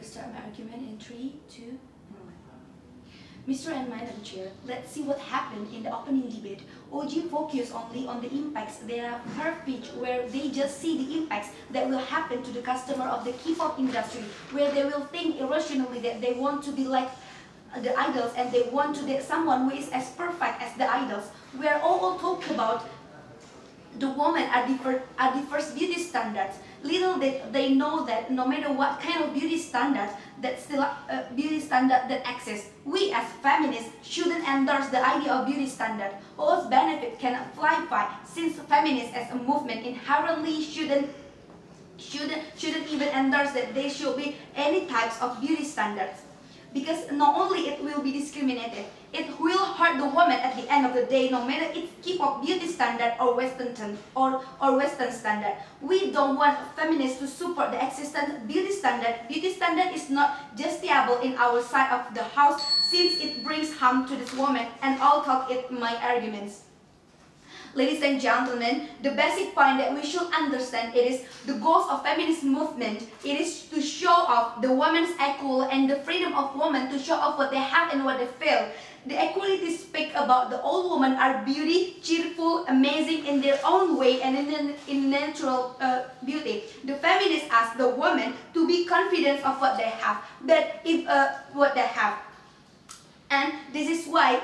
will start my argument in 3, 2, and 1. Mr. and Madam Chair, let's see what happened in the opening debate. OG focused only on the impacts. There are curve pitch where they just see the impacts that will happen to the customer of the K-pop industry, where they will think irrationally that they want to be like the idols and they want to get someone who is as perfect as the idols. We are all talking about the women are the first beauty standards. Little they know that no matter what kind of beauty standard that still beauty standard that exists, we as feminists shouldn't endorse the idea of beauty standard. Whose benefit cannot fly by, since feminists as a movement inherently shouldn't even endorse that there should be any types of beauty standards. Because not only it will be discriminated, it will hurt the woman at the end of the day, no matter it's K-pop beauty standard or Western standard. We don't want feminists to support the existing beauty standard. Beauty standard is not justifiable in our side of the house since it brings harm to this woman, and I'll talk it in my arguments. Ladies and gentlemen, the basic point that we should understand it is the goals of feminist movement. It is to show off the women's equality and the freedom of women to show off what they have and what they feel. The equality speak about the all women are beauty, cheerful, amazing in their own way and in natural beauty. The feminists ask the women to be confident of what they have, and this is why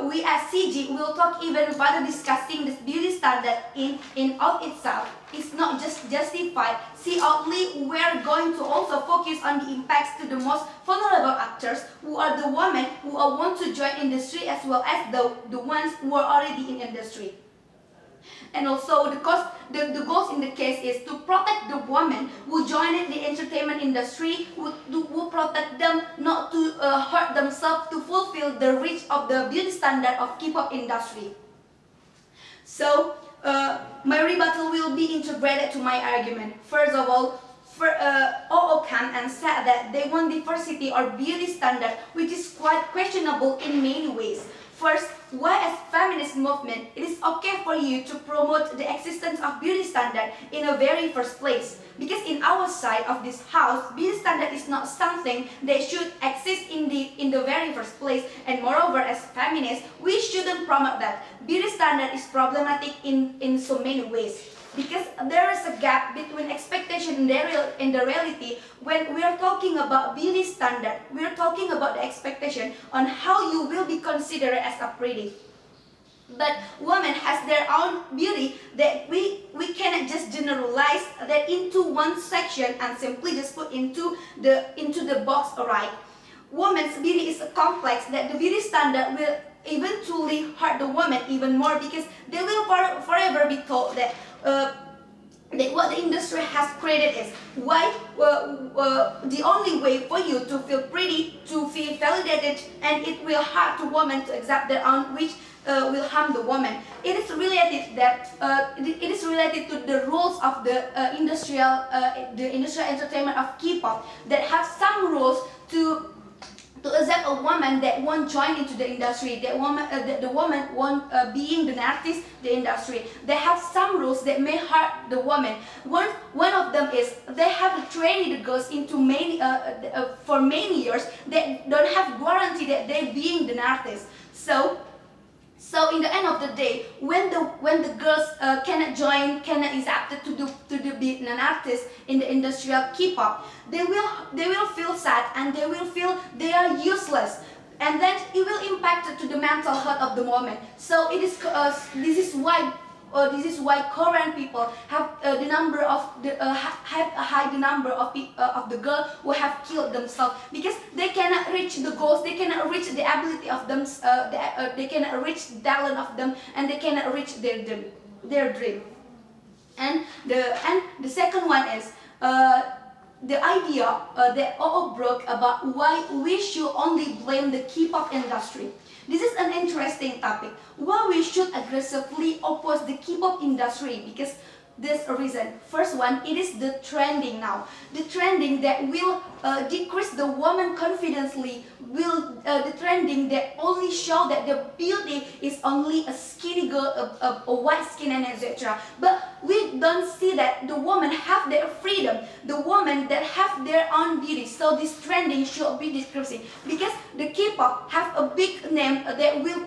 we as CG will talk even further discussing this beauty standard in of itself. It's not just justified. See, only we're going to also focus on the impacts to the most vulnerable actors, who are the women who want to join industry as well as the ones who are already in industry. And also the goals in the case is to protect the women who join the entertainment industry, who protect them not to hurt themselves to fulfill the reach of the beauty standard of K-pop industry. So my rebuttal will be integrated to my argument. First of all, OO came and said that they want diversity or beauty standard, which is quite questionable in many ways. First, why as feminist movement it is okay for you to promote the existence of beauty standard in the very first place? Because in our side of this house, beauty standard is not something that should exist in the very first place, and moreover as feminists, we shouldn't promote that. Beauty standard is problematic in so many ways. Because there is a gap between expectation and the reality. When we are talking about beauty standard, we are talking about the expectation on how you will be considered as a pretty. But women has their own beauty that we cannot just generalize that into one section and simply just put into the box, alright? Women's beauty is complex that the beauty standard will eventually hurt the woman even more, because they will forever be told that what the industry has created is the only way for you to feel pretty, to feel validated, and it will hurt the woman to accept their own, which will harm the woman. It is related to the rules of the industrial entertainment of K-pop that have some rules to accept a woman that won't join into the industry, the woman won't being an artist, the industry. They have some rules that may hurt the woman. One of them is they have trained the girls into for many years. They don't have guarantee that they being an artist. So in the end of the day, when the girls cannot accept to be an artist in the industry of K-pop, they will feel sad and they will feel they are useless, and then it will impact to the mental health of the woman. So it is this is why Korean people have a high number of the girls who have killed themselves, because they cannot reach the goals, they cannot reach the ability of them, they cannot reach the talent of them, and they cannot reach their dream. And the second one is the idea that OO broke about why we should only blame the K-pop industry. This is an interesting topic. Why we should aggressively oppose the K-pop industry, because this reason. First one, it is the trending now. The trending that will decrease the woman confidently, will the trending that only show that the beauty is only a skinny girl, a white skin and etc. But we don't see that the women have their freedom, the women that have their own beauty. So this trending should be decreasing, because the K-pop have a big name that will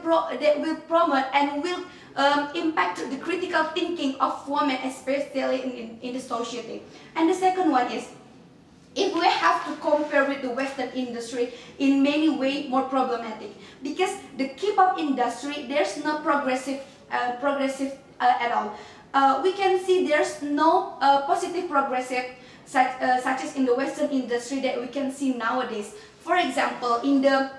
promote and will impact the critical thinking of women, especially in the society. And the second one is, if we have to compare with the Western industry, in many ways more problematic, because the K-pop industry, there's no progressive at all. We can see there's no positive progressive such as in the Western industry that we can see nowadays. For example, in the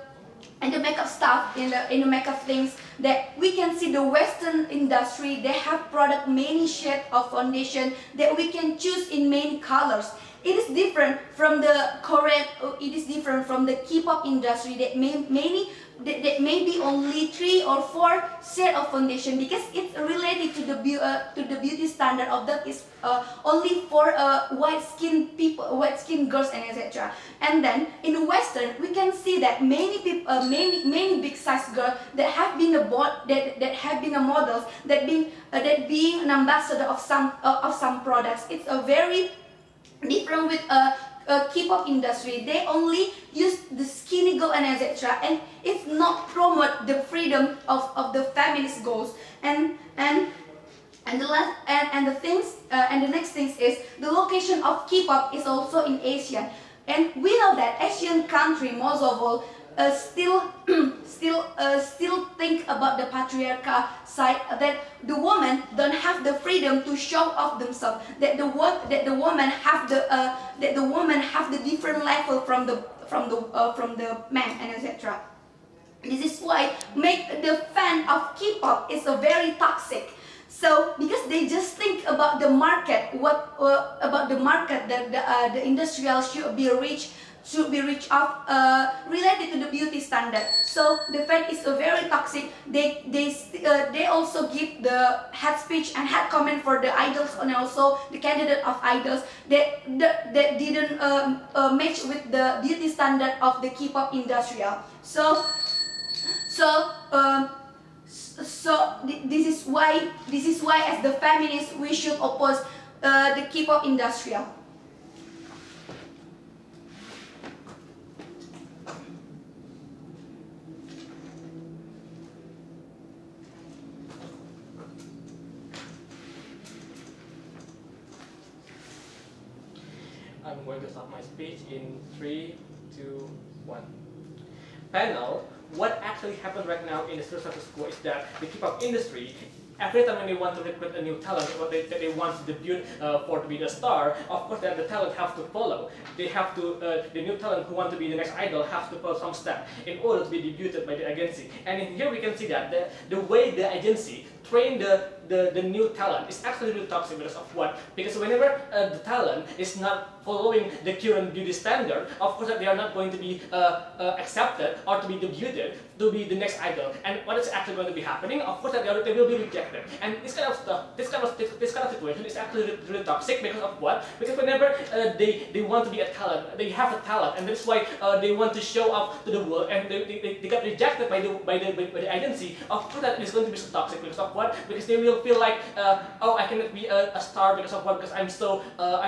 makeup stuff, in the makeup things, that we can see the Western industry, they have product many shades of foundation that we can choose in many colors. It is different from the Korean, it is different from the K-pop industry that may be only 3 or 4 shades of foundation, because it's related to the beauty standard of that is only for white skin people, white skin girls and etc. And then in the Western, we can see that many people, many big size girls that have been models, that being an ambassador of some products. It's a very different with K-pop industry. They only use the skinny girl and etc. And it's not promote the freedom of the feminist goals. And the next things is the location of K-pop is also in Asia. And we know that Asian country, most of all, still think about the patriarchal side, that the woman don't have the freedom to show off themselves, that the woman have the different level from the man and etc. This is why make the fan of K-pop is a very toxic. So because they just think about the market, about the market that the industrial should be reached off related to the beauty standard. So the fan is a very toxic. They also give the hate speech and hate comment for the idols and also the candidate of idols that didn't match with the beauty standard of the K-pop industrial. So this is why as the feminists we should oppose the K-pop industrial. I'm going to start my speech in 3, 2, 1. Panel, what actually happened right now in the Universitas School is that the K-pop industry, every time when they want to recruit a new talent, what they want to debut for to be the star, of course then the talent have to follow. They have to, the new talent who want to be the next idol have to follow some step in order to be debuted by the agency. And in here we can see that the way the agency train the new talent is actually really toxic. Because of what? Because whenever the talent is not following the current beauty standard, of course that they are not going to be accepted or to be debuted to be the next idol. And what is actually going to be happening? Of course that they will be rejected. And this kind of stuff, this kind of situation is actually really toxic. Because of what? Because whenever they want to be a talent, they have a talent, and that's why they want to show up to the world, and they got rejected by the agency. Of course that is going to be so toxic. Because of what? Because they will feel like, oh, I cannot be a star because of what? Because I'm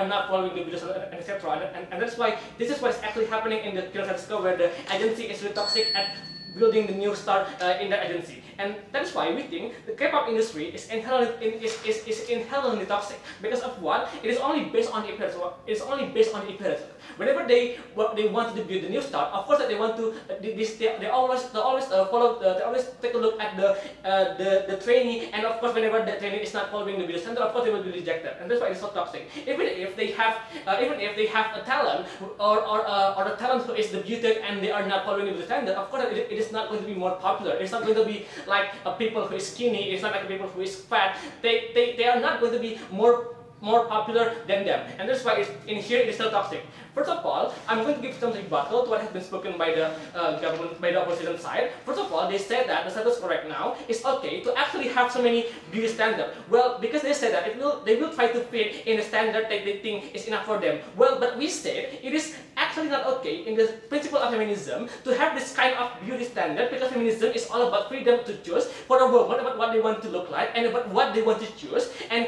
not following the videos and etc. And that's why this is what is actually happening in the Universitas School, where the agency is really toxic at building the new star in the agency. And that's why we think the K-pop industry is inherently toxic. Because of what? It is only based on the appearance. It is only based on the appearance. Whenever they want to debut the new star, of course that they want to they always follow they always take a look at the trainee, and of course whenever the trainee is not following the video standard, of course they will be rejected. And that's why it's so toxic. Even if they have a talent or a talent who is debuted and they are not following the video standard, of course it is not going to be more popular. It's not going to be like a people who is skinny. It's not like people who is fat. They are not going to be more more popular than them, and that's why in here it is still toxic. First of all, I'm going to give some rebuttal to what has been spoken by the government, by the opposition side. First of all, they said that the status quo right now is okay to actually have so many beauty standards. Well, because they said that they will try to fit in a standard that they think is enough for them. Well, but we said it is actually not okay in the principle of feminism to have this kind of beauty standard, because feminism is all about freedom to choose for a woman about what they want to look like and about what they want to choose and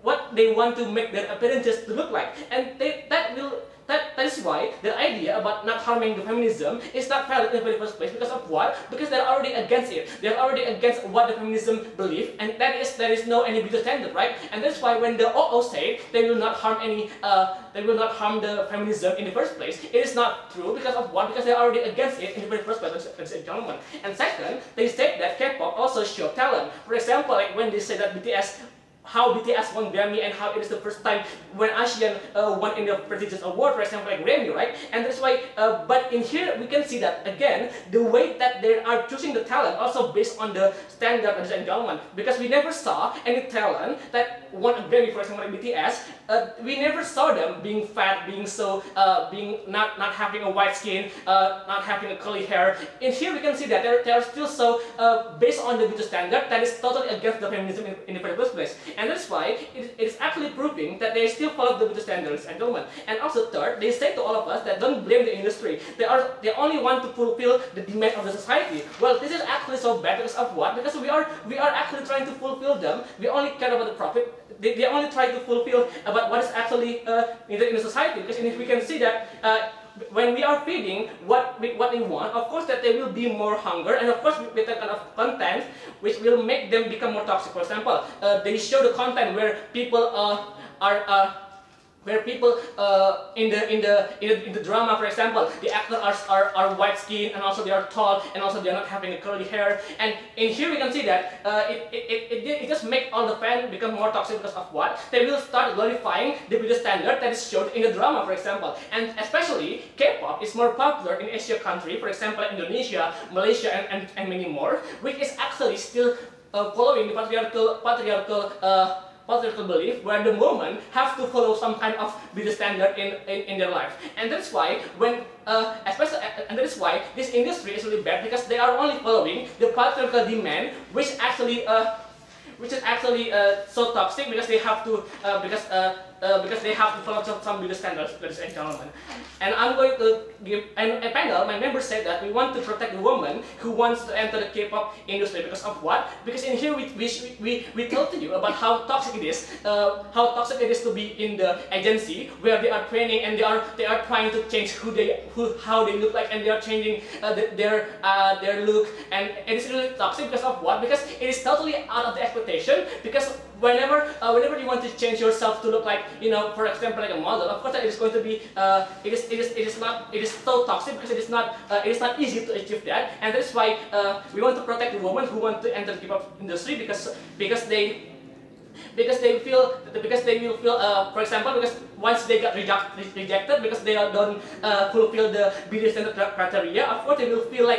what they want to make their appearances to look like. And that is why the idea about not harming the feminism is not valid in the very first place. Because of what? Because they're already against it. They're already against what the feminism believe, and there is no any beauty standard, right? And that's why when the OO say they will not harm the feminism in the first place, it is not true. Because of what? Because they're already against it in the very first place, ladies and gentlemen. And second, they said that K-pop also show talent. For example, like when they say that how BTS won Grammy and how it is the first time when Asian won in the prestigious award, for example, like Grammy, right? And that's why, but in here we can see that again, the way that they are choosing the talent also based on the standard, ladies and gentlemen, because we never saw any talent that won a Grammy, for example, like BTS. We never saw them being fat, being so, being not having a white skin, not having a curly hair. In here we can see that they are still so based on the beauty standard that is totally against the feminism in the first place. And that's why it is actually proving that they still follow the beauty standards and gentlemen. And also third, they say to all of us that don't blame the industry. They only want to fulfill the demand of the society. Well, this is actually so bad because of what? Because we are actually trying to fulfill them. We only care about the profit. They only try to fulfill about what is actually in the society. Because we can see that when we are feeding what they want, of course that there will be more hunger, and of course with that kind of content which will make them become more toxic. For example, they show the content where people in the drama, for example, the actors are white skinned, and also they are tall, and also they are not having a curly hair. And in here we can see that it just makes all the fans become more toxic because of what? They will start glorifying the beauty standard that is shown in the drama, for example. And especially K-pop is more popular in Asia country, for example Indonesia, Malaysia, and many more, which is actually still following the patriarchal belief where the woman have to follow some kind of beauty standard in their life. And that's why that is why this industry is really bad, because they are only following the patriarchal demand, which is actually so toxic, because they have to because they have to follow some beauty standards, ladies and gentlemen. And I'm going to give a panel. My members said that we want to protect the woman who wants to enter the K-pop industry. Because of what? Because in here we told to you about how toxic it is, to be in the agency where they are training and they are trying to change how they look like, and they are changing their look, and it is really toxic because of what? Because it is totally out of the expectation. Because whenever you want to change yourself to look like, for example, like a model, of course it is going to be it is so toxic, because it is not easy to achieve that. And that's why we want to protect the women who want to enter the K-pop industry, because they will feel, for example, because once they got rejected because they don't fulfill the beauty standard criteria, of course they will feel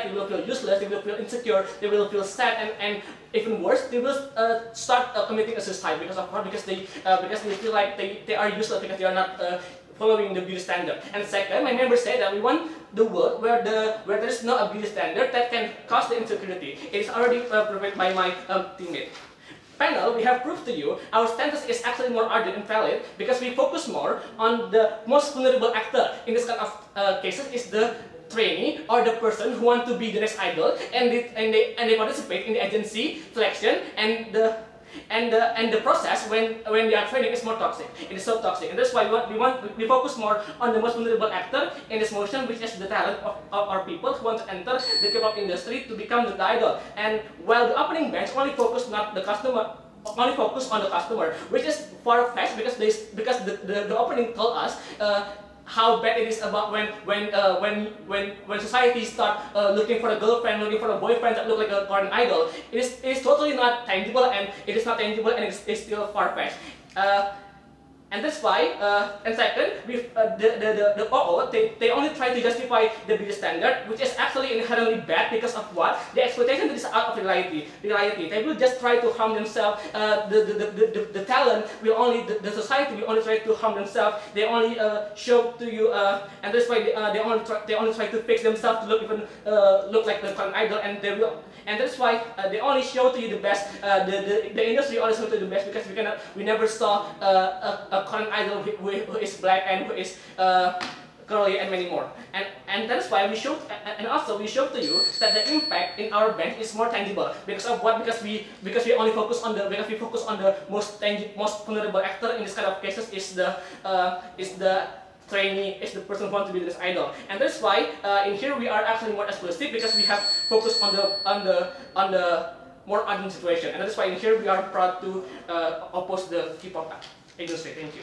useless, they will feel insecure, they will feel sad, and even worse, they will start committing a suicide because of what? Because they feel like they are useless because they are not following the beauty standard. And second, my members say that we want the world where there is no beauty standard that can cause the insecurity. It is already proven by my teammate. Panel, we have proved to you our stance is actually more urgent and valid, because we focus more on the most vulnerable actor in this kind of cases is the trainee or the person who want to be the next idol, and they participate in the agency selection, and the process when they are training is more toxic. It is so toxic, and that's why we focus more on the most vulnerable actor in this motion, which is the talent of our people who want to enter the K-pop industry to become the idol. And while the opening bench only focus on the customer, which is far-fetched, because the opening told us how bad it is about when society start looking for a girlfriend, looking for a boyfriend that look like a Korean idol. It is totally not tangible, and it is not tangible, and it is still far-fetched. And that's why, and second, the OO, they only try to justify the beauty standard, which is actually inherently bad because of what? The expectation that is out of reality. They will just try to harm themselves. The talent will only, the society will only try to harm themselves. They only show to you, and that's why they only try to fix themselves to look like the current idol, and they will. And that's why they only show to you the best. The industry only show to you the best because we never saw a current idol who is black and who is curly and many more. And that's why we show, and also we show to you that the impact in our bank is more tangible. Because of what? Because we only focus on the most vulnerable actor in this kind of cases is the trainee, is the person who wants to be this idol. And that's why in here we are actually more exclusive because we have focused on the more urgent situation. And that's why in here we are proud to oppose the K-pop industry. Thank you.